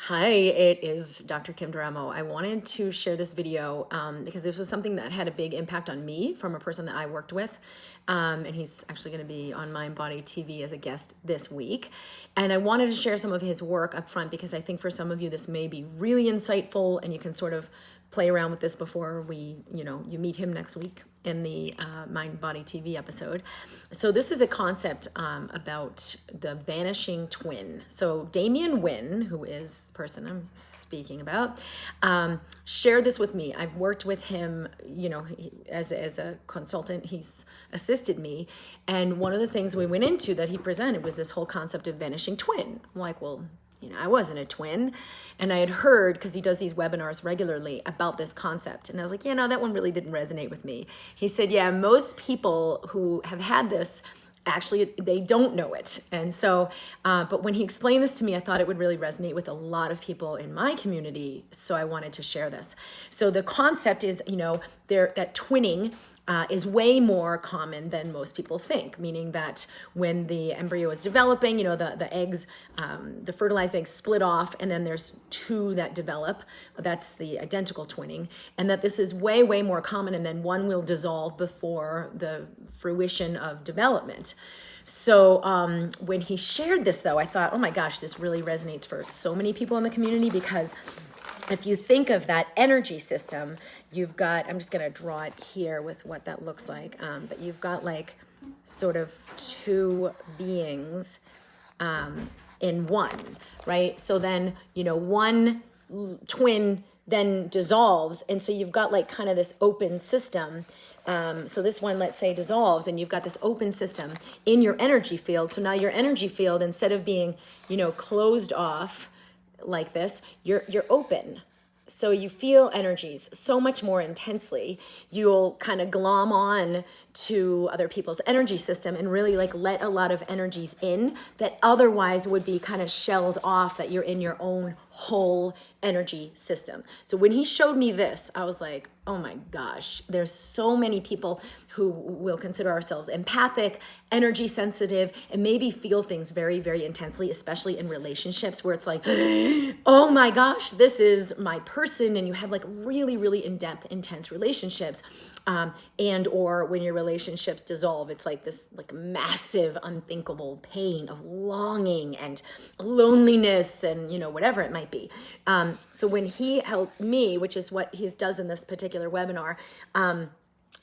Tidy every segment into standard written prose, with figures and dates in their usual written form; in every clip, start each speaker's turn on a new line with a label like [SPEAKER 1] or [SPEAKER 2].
[SPEAKER 1] Hi, it is Dr. Kim Duramo. I wanted to share this video because this was something that had a big impact on me from a person that I worked with. And he's actually going to be on Mind Body TV as a guest this week. And I wanted to share some of his work up front because I think for some of you this may be really insightful and you can sort of play around with this before you meet him next week in the Mind Body TV episode. So this is a concept about the vanishing twin. So Damien Wynne, who is the person I'm speaking about, shared this with me. I've worked with him, as a consultant. He's assisted me. And one of the things we went into that he presented was this whole concept of vanishing twin. I'm like, well, I wasn't a twin. And I had heard, because he does these webinars regularly, about this concept. And I was like, that one really didn't resonate with me. He said, yeah, most people who have had this, actually, they don't know it. And so, but when he explained this to me, I thought it would really resonate with a lot of people in my community. So I wanted to share this. So the concept is, that twinning is way more common than most people think, meaning that when the embryo is developing, the eggs, the fertilized eggs split off, and then there's two that develop. That's the identical twinning, and that this is way, way more common, and then one will dissolve before the fruition of development. So when he shared this, though, I thought, oh my gosh, this really resonates for so many people in the community, because if you think of that energy system, you've got, I'm just going to draw it here with what that looks like, but you've got like sort of two beings in one, right? So then, one twin then dissolves, and so you've got like kind of this open system. So this one, let's say, dissolves, and you've got this open system in your energy field. So now your energy field, instead of being, closed off like this, you're open. So you feel energies so much more intensely. You'll kind of glom on to other people's energy system and really like let a lot of energies in that otherwise would be kind of shelled off, that you're in your own whole energy system. So when he showed me this, I was like, oh my gosh, there's so many people who will consider ourselves empathic, energy sensitive, and maybe feel things very, very intensely, especially in relationships where it's like, oh my gosh, this is my person. And you have like really, really in-depth, intense relationships. And or when your relationships dissolve, it's like this like massive, unthinkable pain of longing and loneliness and, whatever it might be. So when he helped me, which is what he does in this particular webinar,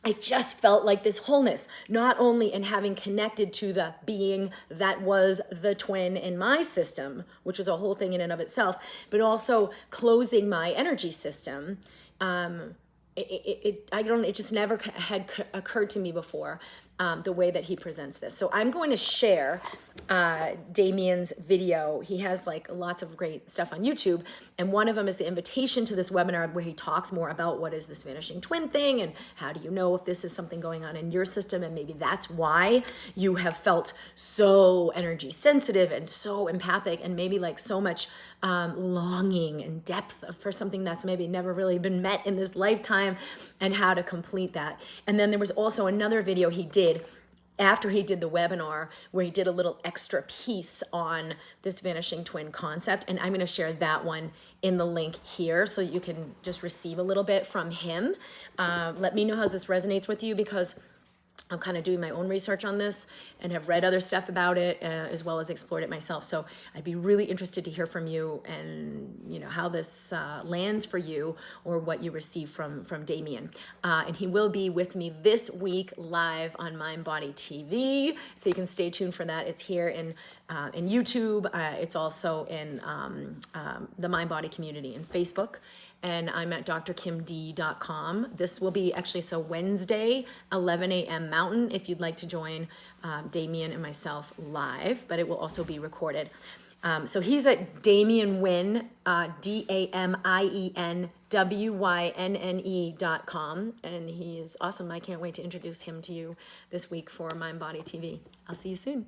[SPEAKER 1] I just felt like this wholeness, not only in having connected to the being that was the twin in my system, which was a whole thing in and of itself, but also closing my energy system. It just never had occurred to me before, the way that he presents this. So I'm going to share Damien's video. He has like lots of great stuff on YouTube, and one of them is the invitation to this webinar where he talks more about what is this vanishing twin thing and how do you know if this is something going on in your system, and maybe that's why you have felt so energy sensitive and so empathic and maybe like so much longing and depth for something that's maybe never really been met in this lifetime, and how to complete that. And then there was also another video he did after he did the webinar where he did a little extra piece on this vanishing twin concept, and I'm going to share that one in the link here so you can just receive a little bit from him. Let me know how this resonates with you, because I'm kind of doing my own research on this and have read other stuff about it, as well as explored it myself. So I'd be really interested to hear from you and, how this lands for you or what you receive from Damien. And he will be with me this week live on Mind Body TV. So you can stay tuned for that. It's here in YouTube. It's also in the Mind Body community in Facebook. And I'm at drkimd.com. This will be actually, Wednesday, 11 a.m. Mountain, if you'd like to join Damien and myself live, but it will also be recorded. So he's at Damien Wynne, DamienWynne.com, and he is awesome. I can't wait to introduce him to you this week for Mind Body TV. I'll see you soon.